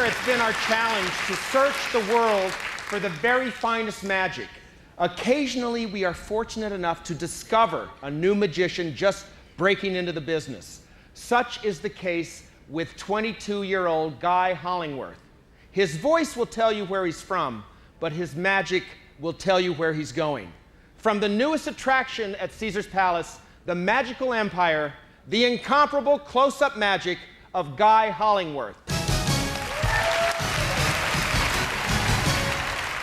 it's been our challenge to search the world for the very finest magic. Occasionally, we are fortunate enough to discover a new magician just breaking into the business. Such is the case with 22-year-old Guy Hollingworth. His voice will tell you where he's from, but his magic will tell you where he's going. From the newest attraction at Caesar's Palace, the Magical Empire, the incomparable close-up magic of Guy Hollingworth.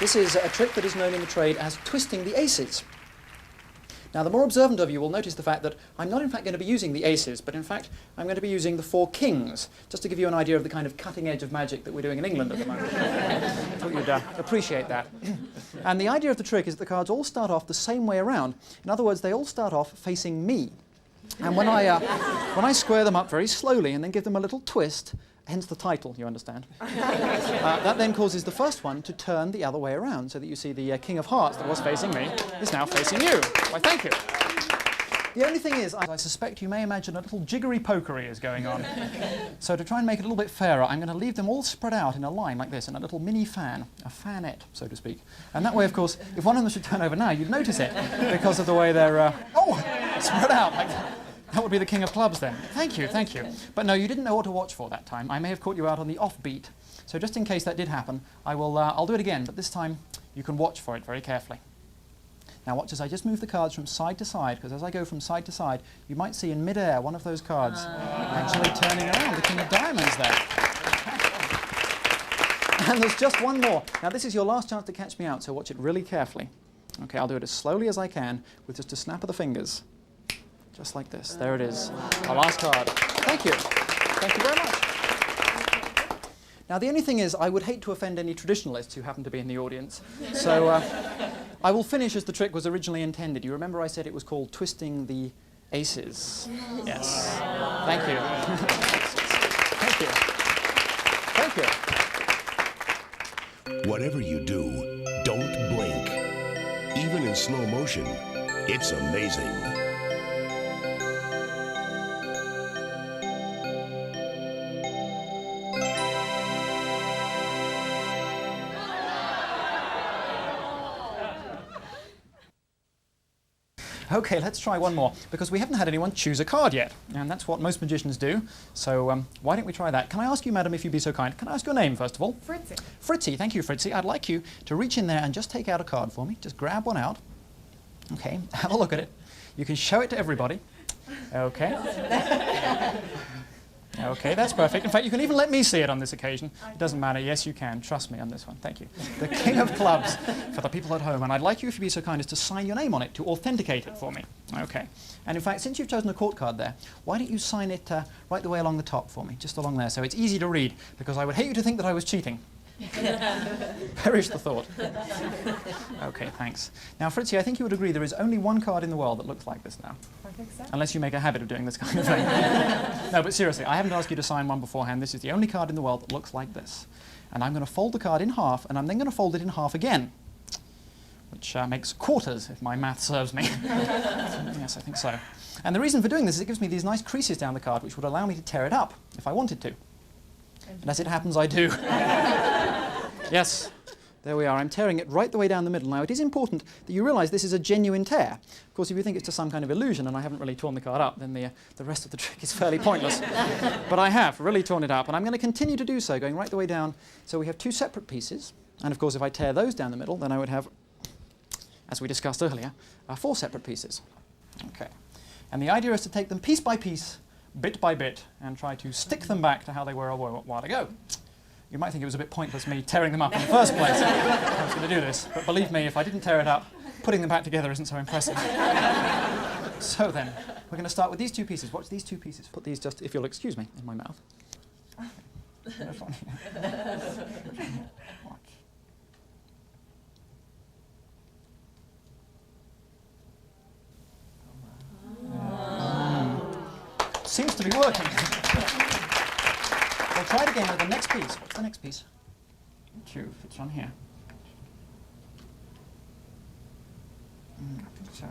This is a trick that is known in the trade as twisting the aces. Now, the more observant of you will notice the fact that I'm not in fact going to be using the aces, but in fact I'm going to be using the 4 kings, just to give you an idea of the kind of cutting edge of magic that we're doing in England at the moment. I thought you'd appreciate that. And the idea of the trick is that the cards all start off the same way around. In other words, they all start off facing me. And when I square them up very slowly and then give them a little twist, hence the title, you understand, that then causes the first one to turn the other way around, so that you see the King of Hearts that was facing me is now facing you. Why, thank you. The only thing is, I suspect you may imagine a little jiggery-pokery is going on. So to try and make it a little bit fairer, I'm going to leave them all spread out in a line like this, in a little mini fan, a fanette, so to speak. And that way, of course, if one of them should turn over now, you'd notice it, because of the way they're, spread out like that. That would be the King of Clubs then. Thank you, thank you. But no, you didn't know what to watch for that time. I may have caught you out on the offbeat. So just in case that did happen, I'll do it again, but this time you can watch for it very carefully. Now watch as I just move the cards from side to side, because as I go from side to side, you might see in mid-air one of those cards actually turning around, the King of Diamonds there. And there's just one more. Now this is your last chance to catch me out, so watch it really carefully. Okay, I'll do it as slowly as I can, with just a snap of the fingers. Just like this. There it is. Our last card. Thank you. Thank you very much. Now, the only thing is, I would hate to offend any traditionalists who happen to be in the audience. So I will finish as the trick was originally intended. You remember I said it was called twisting the aces? Yes. Thank you. Thank you. Thank you. Whatever you do, don't blink. Even in slow motion, it's amazing. Okay, let's try one more, because we haven't had anyone choose a card yet, and that's what most magicians do, so why don't we try that? Can I ask you, madam, if you'd be so kind, can I ask your name, first of all? Fritzy. Fritzy, thank you, Fritzy. I'd like you to reach in there and just take out a card for me. Just grab one out. Okay, have a look at it. You can show it to everybody. Okay. Okay, that's perfect. In fact, you can even let me see it on this occasion. It doesn't matter. Yes, you can. Trust me on this one. Thank you. The King of Clubs for the people at home. And I'd like you, if you'd be so kind, as to sign your name on it to authenticate it for me. Okay. And in fact, since you've chosen a court card there, why don't you sign it right the way along the top for me, just along there, so it's easy to read, because I would hate you to think that I was cheating. Perish the thought. Okay, thanks. Now, Fritzy, I think you would agree there is only one card in the world that looks like this now. I think so. Unless you make a habit of doing this kind of thing. No, but seriously, I haven't asked you to sign one beforehand. This is the only card in the world that looks like this. And I'm going to fold the card in half, and I'm then going to fold it in half again, which makes quarters, if my math serves me. Yes, I think so. And the reason for doing this is it gives me these nice creases down the card, which would allow me to tear it up if I wanted to. And as it happens, I do. Yes, there we are. I'm tearing it right the way down the middle. Now, it is important that you realise this is a genuine tear. Of course, if you think it's just some kind of illusion and I haven't really torn the card up, then the rest of the trick is fairly pointless. But I have really torn it up, and I'm going to continue to do so, going right the way down. So we have 2 separate pieces. And of course, if I tear those down the middle, then I would have, as we discussed earlier, 4 separate pieces. Okay. And the idea is to take them piece by piece, bit by bit, and try to stick them back to how they were a while ago. You might think it was a bit pointless me tearing them up in the first place. I was going to do this, but believe me, if I didn't tear it up, putting them back together isn't so impressive. So then, we're going to start with these 2 pieces. Watch these 2 pieces. Put these just, if you'll excuse me, in my mouth. Seems to be working. We'll try it again with the next piece. What's the next piece? Q fits on here. I think so.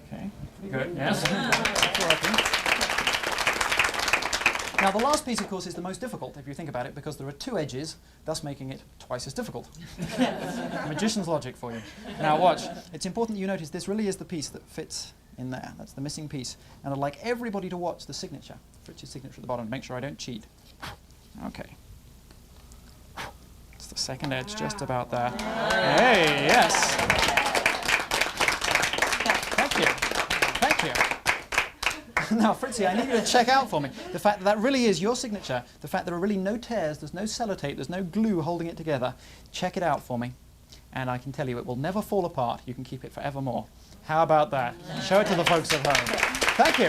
Okay, pretty good. Yes. Now, the last piece, of course, is the most difficult, if you think about it, because there are two edges, thus making it twice as difficult. Magician's logic for you. Now, watch. It's important that you notice this really is the piece that fits in there. That's the missing piece. And I'd like everybody to watch the signature, Fritz's signature at the bottom, to make sure I don't cheat. Okay. It's the second edge, just about there. Hey, yes. Thank you. Thank you. Now, Fritzy, I need you to check out for me the fact that that really is your signature, the fact there are really no tears, there's no sellotape, there's no glue holding it together. Check it out for me, and I can tell you it will never fall apart. You can keep it forevermore. How about that? Show it to the folks at home. Thank you.